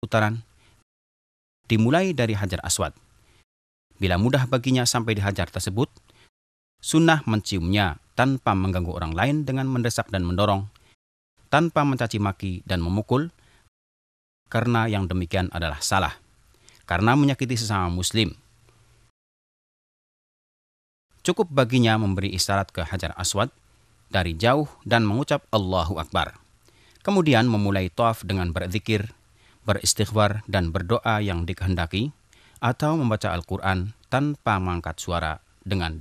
putaran, dimulai dari Hajar Aswad. Bila mudah baginya sampai di hajar tersebut, sunnah menciumnya tanpa mengganggu orang lain dengan mendesak dan mendorong, tanpa mencaci maki dan memukul, karena yang demikian adalah salah, karena menyakiti sesama muslim. Cukup baginya memberi isyarat ke Hajar Aswad dari jauh dan mengucap Allahu Akbar. Kemudian memulai tawaf dengan berzikir, beristighfar dan berdoa yang dikehendaki, atau membaca Al-Quran tanpa mengangkat suara dengan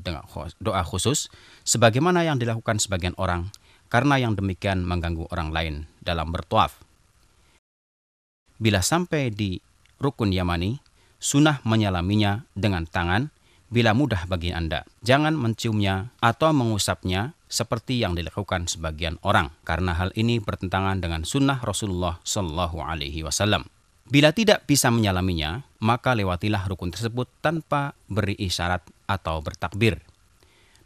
doa khusus, sebagaimana yang dilakukan sebagian orang, karena yang demikian mengganggu orang lain dalam bertawaf. Bila sampai di rukun Yamani, sunnah menyalaminya dengan tangan bila mudah bagi Anda. Jangan menciumnya atau mengusapnya seperti yang dilakukan sebagian orang, karena hal ini bertentangan dengan sunnah Rasulullah SAW. Bila tidak bisa menyalaminya, maka lewatilah rukun tersebut tanpa beri isyarat atau bertakbir.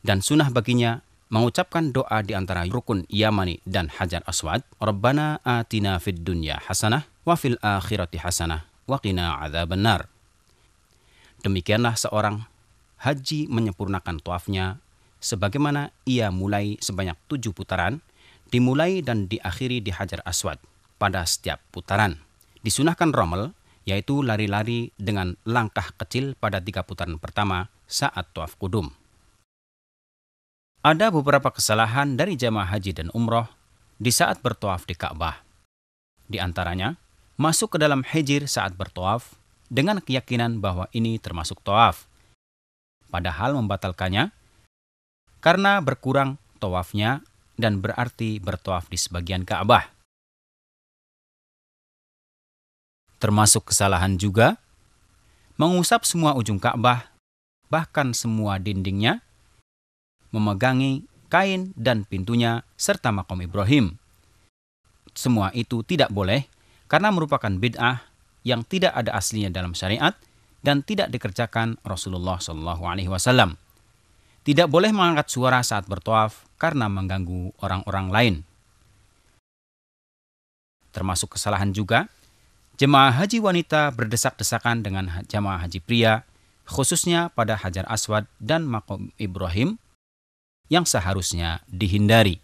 Dan sunnah baginya mengucapkan doa di antara rukun Yamani dan Hajar Aswad, Rabbana atina fid dunya hasanah wa fil akhirati hasanah wa qina adzabannar. Demikianlah seorang haji menyempurnakan tawafnya sebagaimana ia mulai sebanyak 7 putaran, dimulai dan diakhiri di Hajar Aswad pada setiap putaran. Disunahkan romel, yaitu lari-lari dengan langkah kecil pada 3 putaran pertama saat tawaf qudum. Ada beberapa kesalahan dari jamaah haji dan umroh di saat bertawaf di Ka'bah. Di antaranya, masuk ke dalam hijir saat bertawaf dengan keyakinan bahwa ini termasuk tawaf, padahal membatalkannya karena berkurang tawafnya dan berarti bertawaf di sebagian Ka'bah. Termasuk kesalahan juga mengusap semua ujung Ka'bah, bahkan semua dindingnya, memegangi kain dan pintunya serta makam Ibrahim. Semua itu tidak boleh karena merupakan bid'ah yang tidak ada aslinya dalam syariat dan tidak dikerjakan Rasulullah SAW. Tidak boleh mengangkat suara saat bertawaf karena mengganggu orang-orang lain. Termasuk kesalahan juga jemaah haji wanita berdesak-desakan dengan jemaah haji pria, khususnya pada Hajar Aswad dan makam Ibrahim, yang seharusnya dihindari.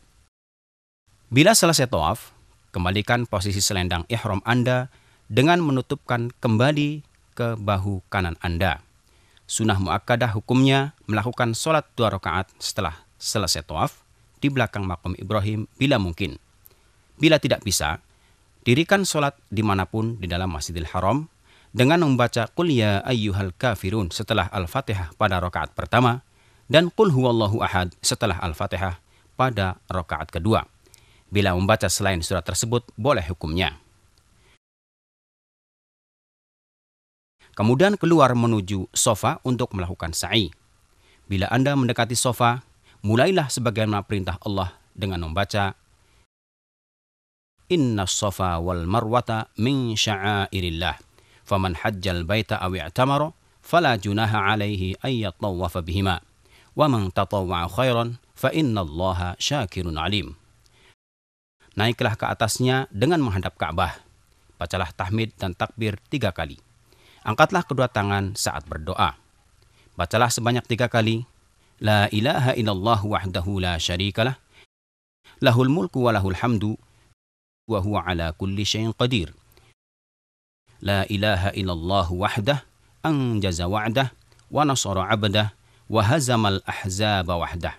Bila selesai tawaf, kembalikan posisi selendang ihram Anda dengan menutupkan kembali ke bahu kanan Anda. Sunnah muakkadah hukumnya melakukan sholat 2 rakaat setelah selesai tawaf di belakang makam Ibrahim bila mungkin. Bila tidak bisa, dirikan sholat dimanapun di dalam Masjidil Haram dengan membaca Qul ya ayyuhal kafirun setelah Al-Fatihah pada rakaat pertama dan Qul huwallahu ahad setelah Al-Fatihah pada rakaat kedua. Bila membaca selain surat tersebut, boleh hukumnya. Kemudian keluar menuju sofa untuk melakukan sa'i. Bila Anda mendekati sofa, mulailah sebagaimana perintah Allah dengan membaca Inna as-safa wal marwata min sya'airillah. Faman hajjal baita aw i'tamara fala junaha alaihi ay yatawafa bihima. Wa man tatawwa'a khairan fa innallaha syakirun alim. Naiklah ke atasnya dengan menghadap Ka'bah. Bacalah tahmid dan takbir 3 kali. Angkatlah kedua tangan saat berdoa. Bacalah sebanyak 3 kali. La ilaha illallah wahdahu la syarikalah. Lahul mulku wa lahul hamdu. Wa huwa ala kulli syai'in qadir. La ilaha illallah wahdah. Anjaza wa'dah. Wa nasara abdah. Wa hazamal ahzaba wahdah.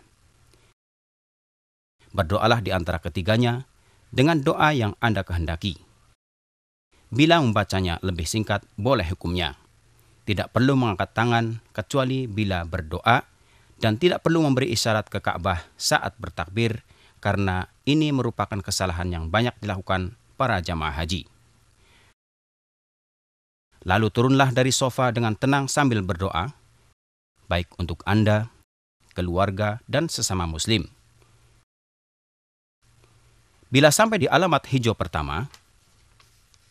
Berdoalah di antara ketiganya dengan doa yang Anda kehendaki. Bila membacanya lebih singkat, boleh hukumnya. Tidak perlu mengangkat tangan kecuali bila berdoa dan tidak perlu memberi isyarat ke Ka'bah saat bertakbir karena ini merupakan kesalahan yang banyak dilakukan para jamaah haji. Lalu turunlah dari sofa dengan tenang sambil berdoa, baik untuk Anda, keluarga, dan sesama muslim. Bila sampai di alamat hijau pertama,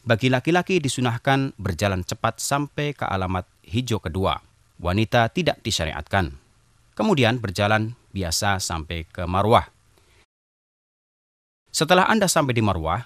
bagi laki-laki disunahkan berjalan cepat sampai ke alamat hijau kedua. Wanita tidak disyariatkan. Kemudian berjalan biasa sampai ke Marwah. Setelah Anda sampai di Marwah,